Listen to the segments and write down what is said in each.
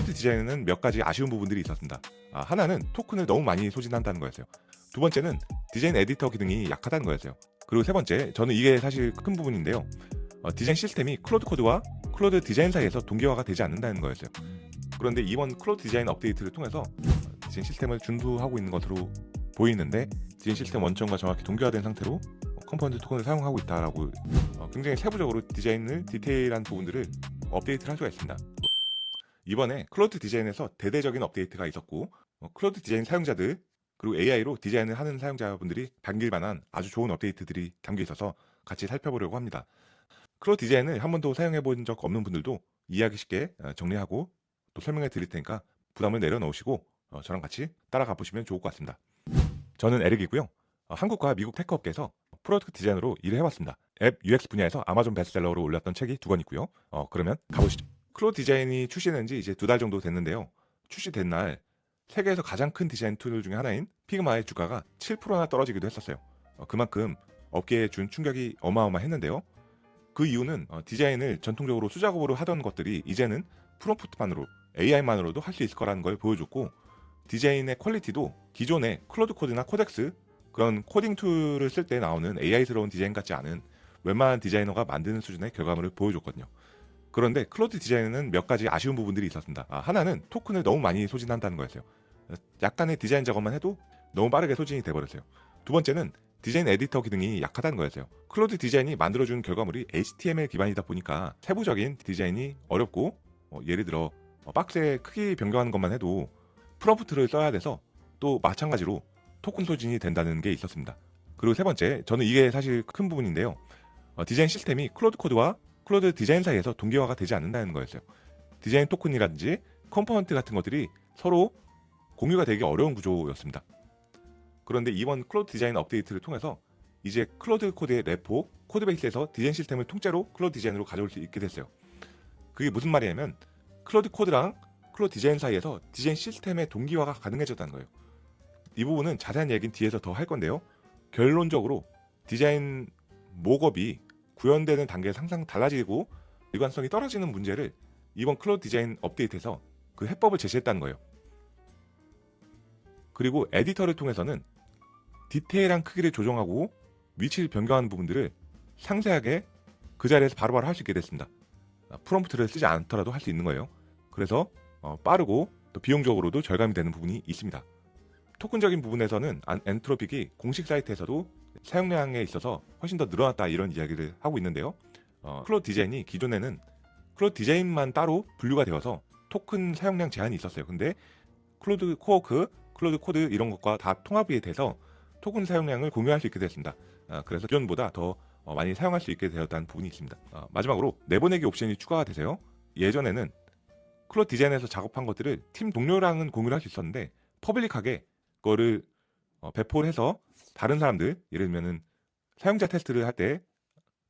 클로드 디자인에는 몇 가지 아쉬운 부분들이 있었습니다. 하나는 토큰을 너무 많이 소진한다는 거였어요. 두 번째는 디자인 에디터 기능이 약하다는 거였어요. 그리고 세 번째, 저는 이게 사실 큰 부분인데요. 디자인 시스템이 클로드 코드와 클로드 디자인 사이에서 동기화가 되지 않는다는 거였어요. 그런데 이번 클로드 디자인 업데이트를 통해서 디자인 시스템을 준수하고 있는 것으로 보이는데, 디자인 시스템 원점과 정확히 동기화된 상태로 컴포넌트 토큰을 사용하고 있다라고 굉장히 세부적으로 디자인을 디테일한 부분들을 업데이트를 할 수가 있습니다. 이번에 클로드 디자인에서 대대적인 업데이트가 있었고, 클로드 디자인 사용자들 그리고 AI로 디자인을 하는 사용자분들이 반길 만한 아주 좋은 업데이트들이 담겨 있어서 같이 살펴보려고 합니다. 클로드 디자인을 한 번도 사용해 본 적 없는 분들도 이해하기 쉽게 정리하고 또 설명해 드릴 테니까 부담을 내려놓으시고 저랑 같이 따라가 보시면 좋을 것 같습니다. 저는 에릭이고요. 한국과 미국 테크 업계에서 프로덕트 디자이너로 일을 해왔습니다. 앱 UX 분야에서 아마존 베스트셀러로 올렸던 책이 2권 있고요. 그러면 가보시죠. 클로드 디자인이 출시된 지 이제 2달 정도 됐는데요. 출시된 날 세계에서 가장 큰 디자인 툴 중에 하나인 피그마의 주가가 7%나 떨어지기도 했었어요. 그만큼 업계에 준 충격이 어마어마했는데요. 그 이유는 디자인을 전통적으로 수작업으로 하던 것들이 이제는 프롬프트만으로 AI만으로도 할 수 있을 거라는 걸 보여줬고, 디자인의 퀄리티도 기존의 클로드 코드나 코덱스 그런 코딩 툴을 쓸 때 나오는 AI스러운 디자인 같지 않은 웬만한 디자이너가 만드는 수준의 결과물을 보여줬거든요. 그런데 클로드 디자인에는 몇 가지 아쉬운 부분들이 있었습니다. 하나는 토큰을 너무 많이 소진한다는 거였어요. 약간의 디자인 작업만 해도 너무 빠르게 소진이 돼버렸어요. 두 번째는 디자인 에디터 기능이 약하다는 거였어요. 클로드 디자인이 만들어준 결과물이 HTML 기반이다 보니까 세부적인 디자인이 어렵고, 예를 들어 박스의 크기 변경하는 것만 해도 프롬프트를 써야 돼서 또 마찬가지로 토큰 소진이 된다는 게 있었습니다. 그리고 세 번째, 저는 이게 사실 큰 부분인데요. 디자인 시스템이 클로드 코드와 클로드 디자인 사이에서 동기화가 되지 않는다는 거였어요. 디자인 토큰이라든지 컴포넌트 같은 것들이 서로 공유가 되기 어려운 구조였습니다. 그런데 이번 클로드 디자인 업데이트를 통해서 이제 클로드 코드의 레포, 코드베이스에서 디자인 시스템을 통째로 클로드 디자인으로 가져올 수 있게 됐어요. 그게 무슨 말이냐면 클로드 코드랑 클로드 디자인 사이에서 디자인 시스템의 동기화가 가능해졌다는 거예요. 이 부분은 자세한 얘기는 뒤에서 더 할 건데요. 결론적으로 디자인 목업이 구현되는 단계에서 항상 달라지고 일관성이 떨어지는 문제를 이번 클로드 디자인 업데이트에서 그 해법을 제시했다는 거예요. 그리고 에디터를 통해서는 디테일한 크기를 조정하고 위치를 변경하는 부분들을 상세하게 그 자리에서 바로바로 할 수 있게 됐습니다. 프롬프트를 쓰지 않더라도 할 수 있는 거예요. 그래서 빠르고 또 비용적으로도 절감이 되는 부분이 있습니다. 토큰적인 부분에서는 엔트로픽이 공식 사이트에서도 사용량에 있어서 훨씬 더 늘어났다 이런 이야기를 하고 있는데요. 클로드 디자인이 기존에는 클로드 디자인만 따로 분류가 되어서 토큰 사용량 제한이 있었어요. 근데 클로드 코어크, 클로드 코드 이런 것과 다 통합이 돼서 토큰 사용량을 공유할 수 있게 됐습니다. 그래서 기존보다 더 많이 사용할 수 있게 되었다는 부분이 있습니다. 마지막으로 내보내기 옵션이 추가가 되세요. 예전에는 클로드 디자인에서 작업한 것들을 팀 동료랑은 공유를 할 수 있었는데 퍼블릭하게 그거를 배포를 해서 다른 사람들, 예를 들면은 사용자 테스트를 할 때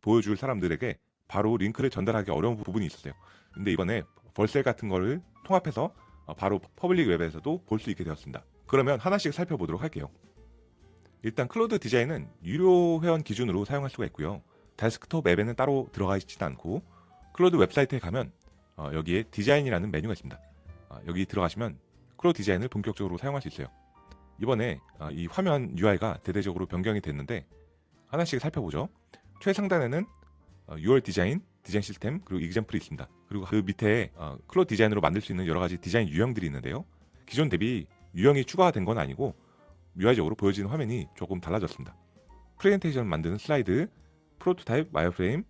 보여줄 사람들에게 바로 링크를 전달하기 어려운 부분이 있었어요. 근데 이번에 벌셀 같은 거를 통합해서 바로 퍼블릭 웹에서도 볼 수 있게 되었습니다. 그러면 하나씩 살펴보도록 할게요. 일단 클로드 디자인은 유료 회원 기준으로 사용할 수가 있고요. 데스크톱 앱에는 따로 들어가 있지도 않고, 클로드 웹사이트에 가면 여기에 디자인이라는 메뉴가 있습니다. 여기 들어가시면 클로드 디자인을 본격적으로 사용할 수 있어요. 이번에 이 화면 UI가 대대적으로 변경이 됐는데 하나씩 살펴보죠. 최상단에는 Your 디자인, 디자인 시스템, 그리고 example이 있습니다. 그리고 그 밑에 클로드 디자인으로 만들 수 있는 여러 가지 디자인 유형들이 있는데요. 기존 대비 유형이 추가된 건 아니고 UI적으로 보여지는 화면이 조금 달라졌습니다. 프레젠테이션 만드는 슬라이드, 프로토타입, 와이어프레임,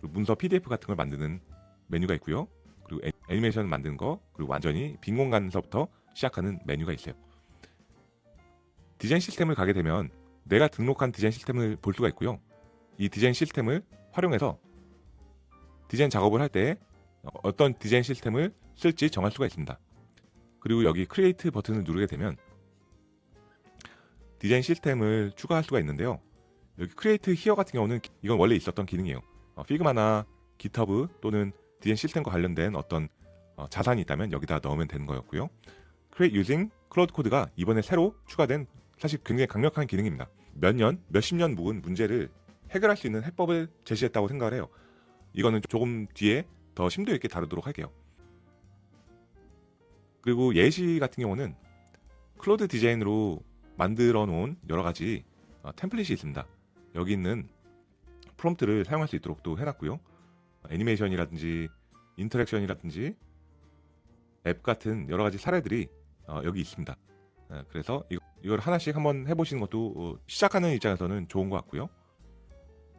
문서 PDF 같은 걸 만드는 메뉴가 있고요. 그리고 애니메이션 만드는 거, 그리고 완전히 빈 공간에서부터 시작하는 메뉴가 있어요. 디자인 시스템을 가게 되면 내가 등록한 디자인 시스템을 볼 수가 있고요. 이 디자인 시스템을 활용해서 디자인 작업을 할 때 어떤 디자인 시스템을 쓸지 정할 수가 있습니다. 그리고 여기 크리에이트 버튼을 누르게 되면 디자인 시스템을 추가할 수가 있는데요. 여기 크리에이트 히어 같은 경우는 이건 원래 있었던 기능이에요. 피그마나 깃허브 또는 디자인 시스템과 관련된 어떤 자산이 있다면 여기다 넣으면 되는 거였고요. Create using 클로드 코드가 이번에 새로 추가된 사실 굉장히 강력한 기능입니다. 몇십 년 묵은 문제를 해결할 수 있는 해법을 제시했다고 생각을 해요. 이거는 조금 뒤에 더 심도 있게 다루도록 할게요. 그리고 예시 같은 경우는 클로드 디자인으로 만들어 놓은 여러 가지 템플릿이 있습니다. 여기 있는 프롬프트를 사용할 수 있도록 또 해놨고요. 애니메이션이라든지 인터랙션이라든지 앱 같은 여러 가지 사례들이 여기 있습니다. 그래서 이걸 하나씩 한번 해보시는 것도 시작하는 입장에서는 좋은 것 같고요.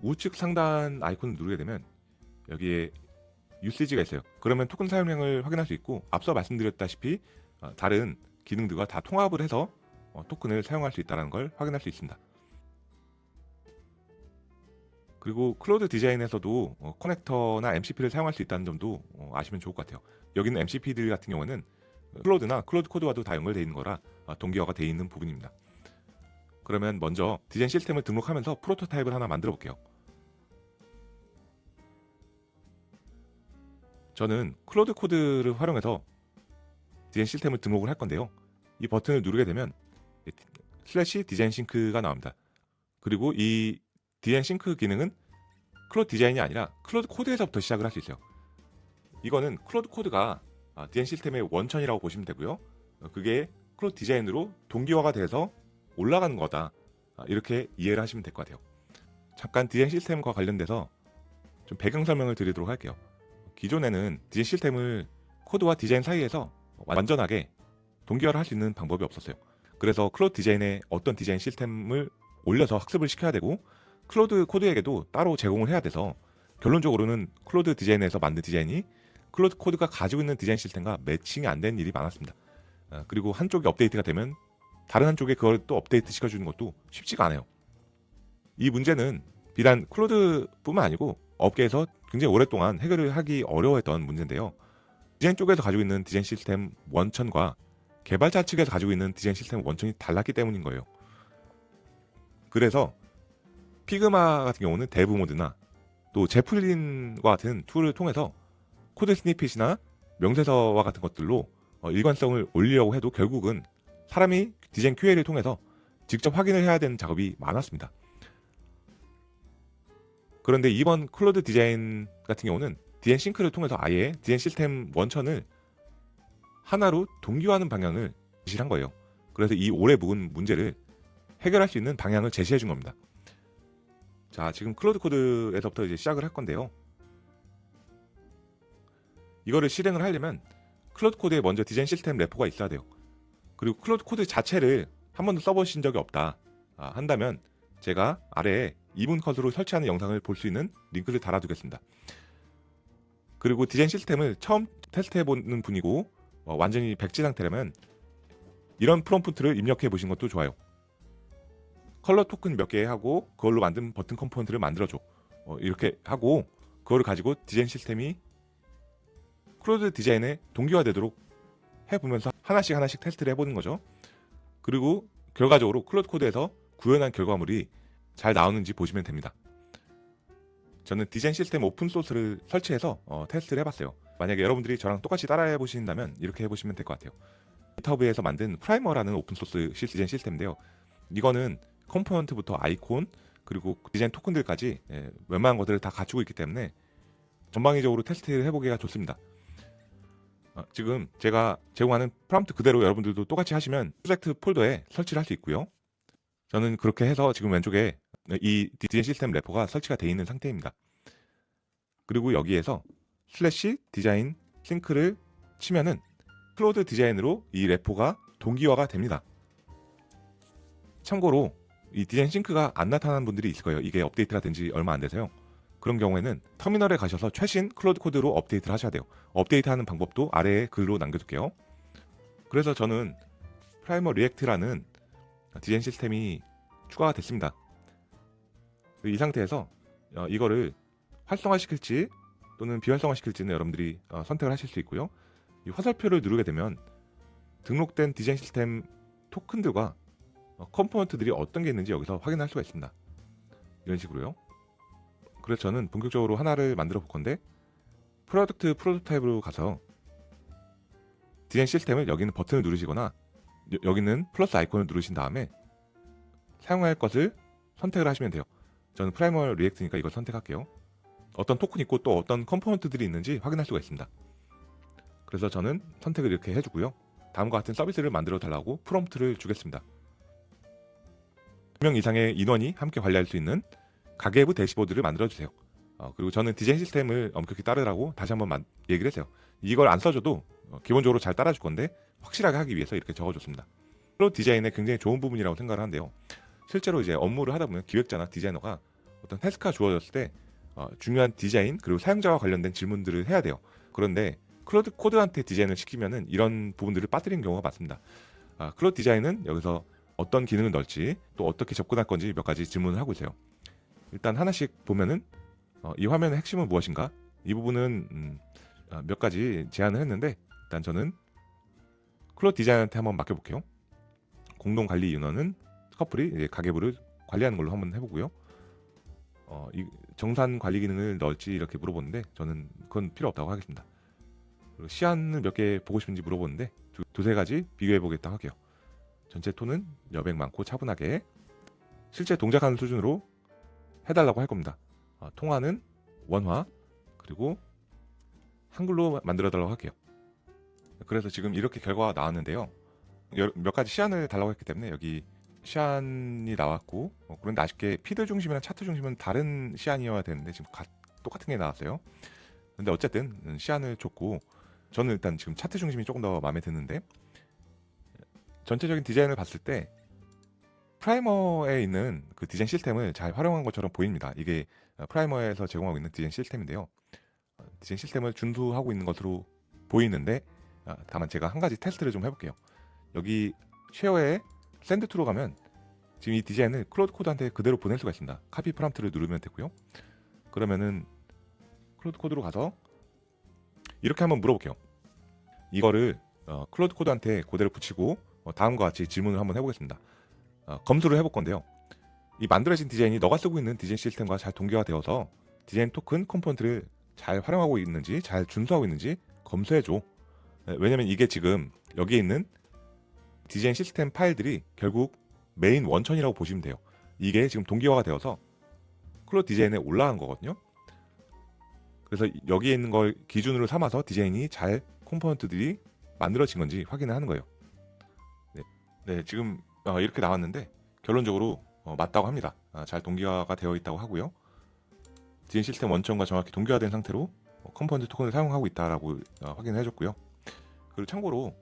우측 상단 아이콘을 누르게 되면 여기에 유시지가 있어요. 그러면 토큰 사용량을 확인할 수 있고, 앞서 말씀드렸다시피 다른 기능들과 다 통합을 해서 토큰을 사용할 수 있다는 걸 확인할 수 있습니다. 그리고 클로드 디자인에서도 커넥터나 MCP를 사용할 수 있다는 점도 아시면 좋을 것 같아요. 여기는 MCP들 같은 경우는 클로드나 클로드 코드와도 다 연결되어 있는 거라 동기화가 되어 있는 부분입니다. 그러면 먼저 디자인 시스템을 등록하면서 프로토타입을 하나 만들어 볼게요. 저는 클로드 코드를 활용해서 디자인 시스템을 등록을 할 건데요. 이 버튼을 누르게 되면 슬래시 디자인 싱크가 나옵니다. 그리고 이 디자인 싱크 기능은 클로드 디자인이 아니라 클로드 코드에서부터 시작을 할 수 있어요. 이거는 클로드 코드가 디자인 시스템의 원천이라고 보시면 되고요. 그게 클로드 디자인으로 동기화가 돼서 올라가는 거다, 이렇게 이해를 하시면 될 것 같아요. 잠깐 디자인 시스템과 관련돼서 좀 배경 설명을 드리도록 할게요. 기존에는 디자인 시스템을 코드와 디자인 사이에서 완전하게 동기화를 할 수 있는 방법이 없었어요. 그래서 클로드 디자인에 어떤 디자인 시스템을 올려서 학습을 시켜야 되고, 클로드 코드에게도 따로 제공을 해야 돼서 결론적으로는 클로드 디자인에서 만든 디자인이 클로드 코드가 가지고 있는 디자인 시스템과 매칭이 안 되는 일이 많았습니다. 그리고 한쪽이 업데이트가 되면 다른 한쪽에 그걸 또 업데이트 시켜주는 것도 쉽지가 않아요. 이 문제는 비단 클로드뿐만 아니고 업계에서 굉장히 오랫동안 해결을 하기 어려워했던 문제인데요. 디자인 쪽에서 가지고 있는 디자인 시스템 원천과 개발자 측에서 가지고 있는 디자인 시스템 원천이 달랐기 때문인 거예요. 그래서 피그마 같은 경우는 데브 모드나 또 제플린과 같은 툴을 통해서 코드 스니핏이나 명세서와 같은 것들로 일관성을 올리려고 해도 결국은 사람이 디자인 QA를 통해서 직접 확인을 해야 되는 작업이 많았습니다. 그런데 이번 클로드 디자인 같은 경우는 디자인 싱크를 통해서 아예 디자인 시스템 원천을 하나로 동기화하는 방향을 제시한 거예요. 그래서 이 오래 묵은 문제를 해결할 수 있는 방향을 제시해 준 겁니다. 자, 지금 클로드 코드에서부터 이제 시작을 할 건데요. 이거를 실행을 하려면 클로드 코드에 먼저 디자인 시스템 레포가 있어야 돼요. 그리고 클로드 코드 자체를 한 번도 써보신 적이 없다 한다면 제가 아래에 2분 컷으로 설치하는 영상을 볼 수 있는 링크를 달아두겠습니다. 그리고 디자인 시스템을 처음 테스트해보는 분이고 완전히 백지 상태라면 이런 프롬프트를 입력해 보신 것도 좋아요. 컬러 토큰 몇 개 하고 그걸로 만든 버튼 컴포넌트를 만들어줘, 이렇게 하고 그거를 가지고 디자인 시스템이 클로드 디자인에 동기화되도록 해보면서 하나씩 테스트를 해보는 거죠. 그리고 결과적으로 클로드 코드에서 구현한 결과물이 잘 나오는지 보시면 됩니다. 저는 디자인 시스템 오픈소스를 설치해서 테스트를 해봤어요. 만약에 여러분들이 저랑 똑같이 따라해 보신다면 이렇게 해보시면 될 것 같아요. 기터브에서 만든 프라이머라는 오픈소스 디자인 시스템인데요. 이거는 컴포넌트부터 아이콘 그리고 디자인 토큰들까지 웬만한 것들을 다 갖추고 있기 때문에 전방위적으로 테스트를 해보기가 좋습니다. 지금 제가 제공하는 프롬프트 그대로 여러분들도 똑같이 하시면 프로젝트 폴더에 설치를 할 수 있고요. 저는 그렇게 해서 지금 왼쪽에 이 디자인 시스템 레포가 설치가 되어 있는 상태입니다. 그리고 여기에서 슬래시 디자인 싱크를 치면은 클로드 디자인으로 이 레포가 동기화가 됩니다. 참고로 이 디자인 싱크가 안 나타나는 분들이 있을 거예요. 이게 업데이트가 된 지 얼마 안 돼서요. 그런 경우에는 터미널에 가셔서 최신 클로드 코드로 업데이트를 하셔야 돼요. 업데이트하는 방법도 아래에 글로 남겨둘게요. 그래서 저는 프라이머 리액트라는 디자인 시스템이 추가가 됐습니다. 이 상태에서 이거를 활성화시킬지 또는 비활성화시킬지는 여러분들이 선택을 하실 수 있고요. 이 화살표를 누르게 되면 등록된 디자인 시스템 토큰들과 컴포넌트들이 어떤 게 있는지 여기서 확인할 수가 있습니다. 이런 식으로요. 그래서 저는 본격적으로 하나를 만들어 볼 건데, 프로덕트 프로토타입으로 가서 디자인 시스템을 여기 있는 버튼을 누르시거나 여기 있는 플러스 아이콘을 누르신 다음에 사용할 것을 선택을 하시면 돼요. 저는 프라이머 리액트니까 이걸 선택할게요. 어떤 토큰이 있고 또 어떤 컴포넌트들이 있는지 확인할 수가 있습니다. 그래서 저는 선택을 이렇게 해주고요. 다음과 같은 서비스를 만들어 달라고 프롬프트를 주겠습니다. 2명 이상의 인원이 함께 관리할 수 있는 가계부 대시보드를 만들어 주세요. 그리고 저는 디자인 시스템을 엄격히 따르라고 다시 한번 얘기를 했어요. 이걸 안 써줘도 기본적으로 잘 따라줄 건데 확실하게 하기 위해서 이렇게 적어줬습니다. 프로 디자인의 굉장히 좋은 부분이라고 생각을 하는데요. 실제로 이제 업무를 하다 보면 기획자나 디자이너가 어떤 태스크가 주어졌을 때 중요한 디자인 그리고 사용자와 관련된 질문들을 해야 돼요. 그런데 클로드 코드한테 디자인을 시키면은 이런 부분들을 빠뜨리는 경우가 많습니다. 클로드 디자인은 여기서 어떤 기능을 넣을지 또 어떻게 접근할 건지 몇 가지 질문을 하고 있어요. 일단 하나씩 보면은 이 화면의 핵심은 무엇인가? 이 부분은 몇 가지 제안을 했는데 일단 저는 클로드 디자인한테 한번 맡겨볼게요. 공동 관리 인원은 커플이 이제 가계부를 관리하는 걸로 한번 해보고요. 이 정산 관리 기능을 넣을지 이렇게 물어보는데 저는 그건 필요 없다고 하겠습니다. 그리고 시안을 몇 개 보고 싶은지 물어보는데 두세 가지 비교해 보겠다고 할게요. 전체 톤은 여백 많고 차분하게 실제 동작하는 수준으로 해달라고 할 겁니다. 통화는 원화 그리고 한글로 만들어 달라고 할게요. 그래서 지금 이렇게 결과가 나왔는데요. 몇 가지 시안을 달라고 했기 때문에 여기 시안이 나왔고 그런데 아쉽게 피드 중심이랑 차트 중심은 다른 시안이어야 되는데 지금 똑같은 게 나왔어요. 근데 어쨌든 시안을 줬고 저는 일단 지금 차트 중심이 조금 더 마음에 드는데 전체적인 디자인을 봤을 때 프라이머에 있는 그 디자인 시스템을 잘 활용한 것처럼 보입니다. 이게 프라이머에서 제공하고 있는 디자인 시스템인데요. 디자인 시스템을 준수하고 있는 것으로 보이는데 다만 제가 한 가지 테스트를 좀 해볼게요. 여기 쉐어에 샌드 투로 가면 지금 이 디자인을 클로드 코드한테 그대로 보낼 수가 있습니다. 카피 프롬프트를 누르면 되고요. 그러면은 클로드 코드로 가서 이렇게 한번 물어볼게요. 이거를 클로드 코드한테 그대로 붙이고 다음과 같이 질문을 한번 해보겠습니다. 검수를 해볼 건데요. 이 만들어진 디자인이 너가 쓰고 있는 디자인 시스템과 잘 동기화 되어서 디자인 토큰 컴포넌트를 잘 활용하고 있는지 잘 준수하고 있는지 검수해줘. 왜냐면 이게 지금 여기에 있는 디자인 시스템 파일들이 결국 메인 원천이라고 보시면 돼요. 이게 지금 동기화가 되어서 클로드 디자인에 올라간 거거든요. 그래서 여기에 있는 걸 기준으로 삼아서 디자인이 잘 컴포넌트들이 만들어진 건지 확인을 하는 거예요. 네, 지금 이렇게 나왔는데 결론적으로 맞다고 합니다. 잘 동기화가 되어 있다고 하고요. 디자인 시스템 원천과 정확히 동기화된 상태로 컴포넌트 토큰을 사용하고 있다라고 확인을 해줬고요. 그리고 참고로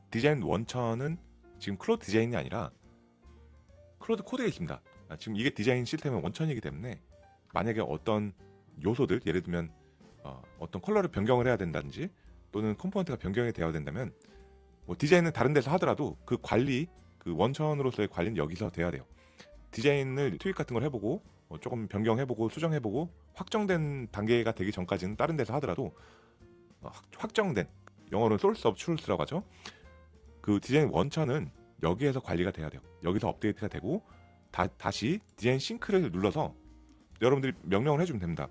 디자인 원천은 지금 클로드 디자인이 아니라 클로드 코드에 있습니다. 지금 이게 디자인 시스템의 원천이기 때문에 만약에 어떤 요소들 예를 들면 어떤 컬러를 변경을 해야 된다든지 또는 컴포넌트가 변경이 되어야 된다면 뭐 디자인은 다른 데서 하더라도 그 관리 그 원천으로서의 관리는 여기서 돼야 돼요. 디자인을 트윅 같은 걸 해보고 조금 변경해보고 수정해보고 확정된 단계가 되기 전까지는 다른 데서 하더라도 확정된 영어로는 source of truth라고 하죠. 그 디자인 원천은 여기에서 관리가 돼야 돼요. 여기서 업데이트가 되고 다시 디자인 싱크를 눌러서 여러분들이 명령을 해주면 됩니다.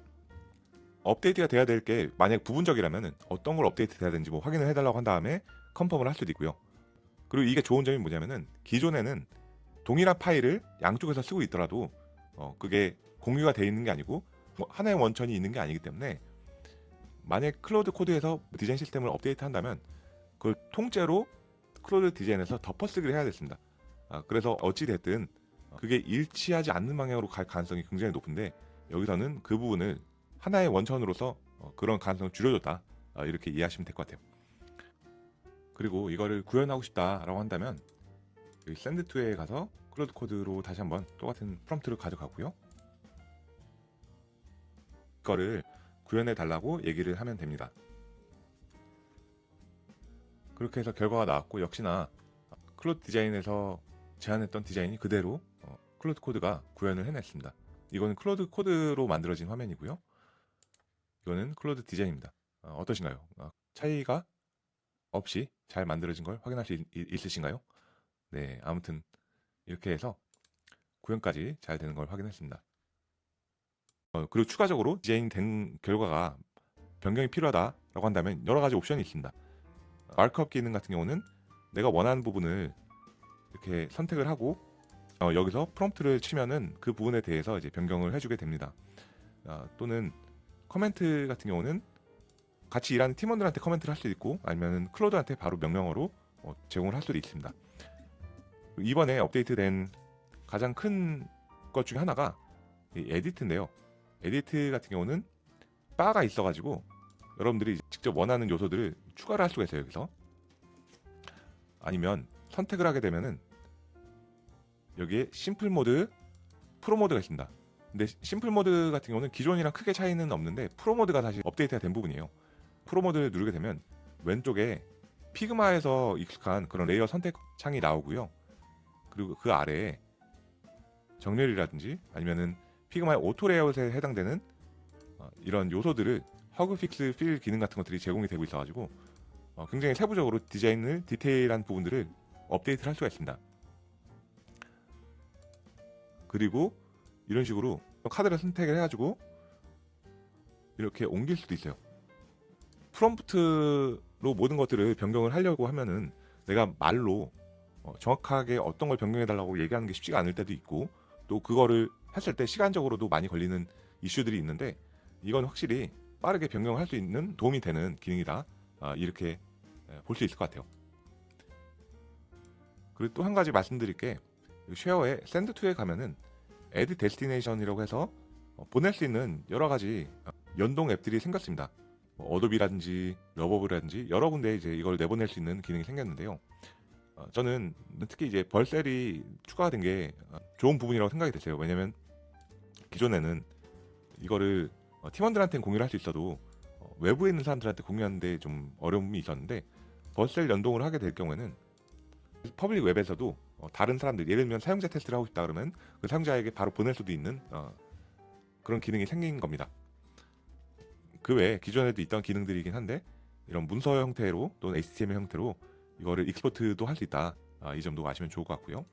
업데이트가 돼야 될 게 만약 부분적이라면 어떤 걸 업데이트 돼야 되는지 뭐 확인을 해달라고 한 다음에 컨펌을 할 수도 있고요. 그리고 이게 좋은 점이 뭐냐면은 기존에는 동일한 파일을 양쪽에서 쓰고 있더라도 그게 공유가 되어 있는 게 아니고 뭐 하나의 원천이 있는 게 아니기 때문에 만약 클로드 코드에서 디자인 시스템을 업데이트 한다면 그걸 통째로 클로드 디자인에서 덮어쓰기를 해야 됐습니다. 그래서 어찌됐든 그게 일치하지 않는 방향으로 갈 가능성이 굉장히 높은데 여기서는 그 부분을 하나의 원천으로서 그런 가능성을 줄여줬다. 이렇게 이해하시면 될 것 같아요. 그리고 이거를 구현하고 싶다라고 한다면 여기 샌드2에 가서 클로드 코드로 다시 한번 똑같은 프롬프트를 가져가고요. 이거를 구현해 달라고 얘기를 하면 됩니다. 그렇게 해서 결과가 나왔고 역시나 클로드 디자인에서 제안했던 디자인이 그대로 클로드 코드가 구현을 해냈습니다. 이거는 클로드 코드로 만들어진 화면이고요. 이거는 클로드 디자인입니다. 어떠신가요? 차이가 없이 잘 만들어진 걸 확인할 수 있으신가요? 네, 아무튼 이렇게 해서 구현까지 잘 되는 걸 확인했습니다. 그리고 추가적으로 디자인 된 결과가 변경이 필요하다라고 한다면 여러 가지 옵션이 있습니다. 마크업 기능 같은 경우는 내가 원하는 부분을 이렇게 선택을 하고 여기서 프롬프트를 치면은 그 부분에 대해서 이제 변경을 해주게 됩니다. 또는 커멘트 같은 경우는 같이 일하는 팀원들한테 커멘트를 할 수도 있고 아니면 클로드한테 바로 명령어로 제공을 할 수도 있습니다. 이번에 업데이트된 가장 큰 것 중에 하나가 이 에디트인데요. 에디트 같은 경우는 바가 있어가지고 여러분들이 직접 원하는 요소들을 추가를 할 수가 있어요. 여기서 아니면 선택을 하게 되면은 여기에 심플 모드, 프로 모드가 있습니다. 근데 심플 모드 같은 경우는 기존이랑 크게 차이는 없는데 프로 모드가 사실 업데이트가 된 부분이에요. 프로 모드를 누르게 되면 왼쪽에 피그마에서 익숙한 그런 레이어 선택 창이 나오고요. 그리고 그 아래에 정렬이라든지 아니면은 피그마의 오토 레이아웃에 해당되는 이런 요소들을 허그 픽스 필 기능 같은 것들이 제공이 되고 있어가지고 굉장히 세부적으로 디자인을 디테일한 부분들을 업데이트를 할 수가 있습니다. 그리고 이런 식으로 카드를 선택을 해가지고 이렇게 옮길 수도 있어요. 프롬프트로 모든 것들을 변경을 하려고 하면은 내가 말로 정확하게 어떤 걸 변경해달라고 얘기하는 게 쉽지가 않을 때도 있고, 또 그거를 했을 때 시간적으로도 많이 걸리는 이슈들이 있는데, 이건 확실히 빠르게 변경을 할 수 있는 도움이 되는 기능이다, 이렇게 볼 수 있을 것 같아요. 그리고 또 한 가지 말씀드릴 게, 쉐어의 샌드2에 가면은 애드 데스티네이션이라고 해서 보낼 수 있는 여러 가지 연동 앱들이 생겼습니다. 어도비라든지 러버브라든지 여러 군데 이제 이걸 내보낼 수 있는 기능이 생겼는데요. 저는 특히 이제 벌셀이 추가가 된 게 좋은 부분이라고 생각이 됐어요. 왜냐면 기존에는 이거를 팀원들한테는 공유를 할 수 있어도 외부에 있는 사람들한테 공유하는데 좀 어려움이 있었는데, 벌셀 연동을 하게 될 경우에는 퍼블릭 웹에서도 다른 사람들, 예를 들면 사용자 테스트를 하고 싶다 그러면 그 사용자에게 바로 보낼 수도 있는 그런 기능이 생긴 겁니다. 그 외에 기존에도 있던 기능들이긴 한데 이런 문서 형태로 또는 HTML 형태로 이거를 익스포트도 할 수 있다, 이 점도 아시면 좋을 것 같고요.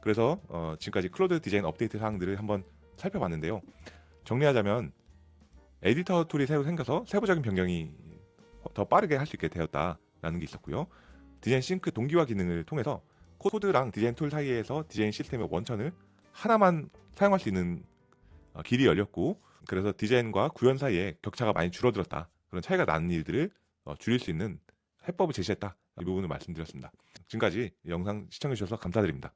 그래서 지금까지 클로드 디자인 업데이트 사항들을 한번 살펴봤는데요. 정리하자면 에디터 툴이 새로 생겨서 세부적인 변경이 더 빠르게 할 수 있게 되었다라는 게 있었고요. 디자인 싱크 동기화 기능을 통해서 코드랑 디자인 툴 사이에서 디자인 시스템의 원천을 하나만 사용할 수 있는 길이 열렸고, 그래서 디자인과 구현 사이에 격차가 많이 줄어들었다, 그런 차이가 나는 일들을 줄일 수 있는 해법을 제시했다, 이 부분을 말씀드렸습니다. 지금까지 영상 시청해주셔서 감사드립니다.